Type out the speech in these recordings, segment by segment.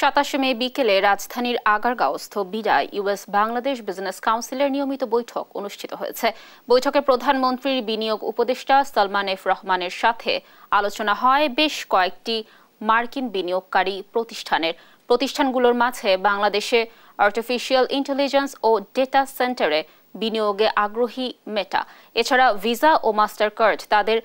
27 মে বিকেলে রাজধানীর আগারগাঁওস্থ বিডায় US Bangladesh business কাউন্সিলের নিয়মিত বৈঠক অনুষ্ঠিত হয়েছে। বৈঠকে প্রধানমন্ত্রীর বিনিয়োগ উপদেষ্টা সালমান এফ রহমানের সাথে আলোচনা হয় বেশ কয়েকটি মার্কিন বিনিয়োগকারী প্রতিষ্ঠানগুলোর মাঝে বাংলাদেশে আর্টিফিশিয়াল ইন্টেলিজেন্স ও ডেটা সেন্টারে বিনিয়োগে আগ্রহী মেটা, এছাড়া ভিসা ও মাস্টার কার্ড তাদের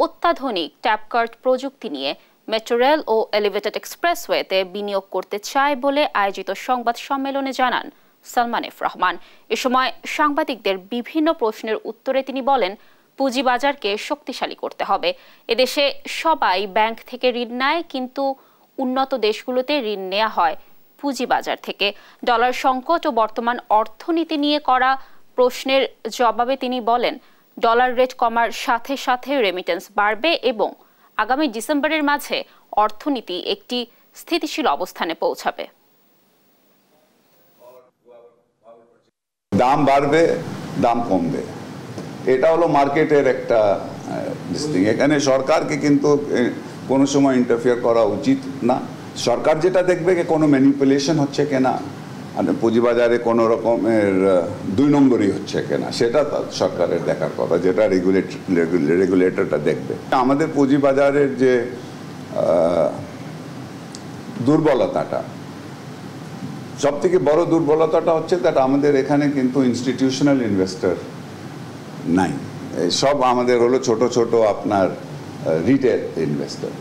অত্যাধুনিক ট্যাপ কার্ড প্রযুক্তি নিয়ে মেট্রো রেল ও এলিভেটেড এক্সপ্রেসওয়েতে বিনিয়োগ করতে চায় বলে আয়োজিত সংবাদ সম্মেলনে জানান সালমান এফ রহমান। এ সময় সাংবাদিকদের বিভিন্ন প্রশ্নের উত্তরে তিনি বলেন, পুঁজিবাজারকে শক্তিশালী করতে হবে। এদেশে সবাই ব্যাংক থেকে ঋণ নেয়, কিন্তু উন্নত দেশগুলোতে ঋণ নেওয়া হয় পুঁজিবাজার থেকে। ডলার সংকট ও বর্তমান অর্থনীতি নিয়ে করা প্রশ্নের জবাবে তিনি বলেন, ডলার রেট কমার সাথে সাথে রেমিটেন্স বাড়বে এবং আগামী ডিসেম্বরের মাঝে অর্থনীতি একটি স্থিতিশীল অবস্থানে পৌঁছাবে। দাম বাড়বে, দাম কমবে, এটা হলো মার্কেটের একটা ডিস্টিং। এখানে সরকারকে কিন্তু কোনো সময় ইন্টারফিয়ার করা উচিত না। সরকার যেটা দেখবে যে কোনো ম্যানিপুলেশন হচ্ছে কিনা, পুঁজিবাজারে কোনো রকমের 2 নম্বরই হচ্ছে কিনা, সেটা সরকারের দেখার কথা, যেটা রেগুলেটরটা দেখবে। আমাদের পুঁজিবাজারের যে দুর্বলতাটা, সবথেকে বড় দুর্বলতাটা হচ্ছে that আমাদের এখানে কিন্তু ইনস্টিটিউশনাল ইনভেস্টর নাই। সব আমাদের হলো ছোট ছোট আপনার রিটেল ইনভেস্টর।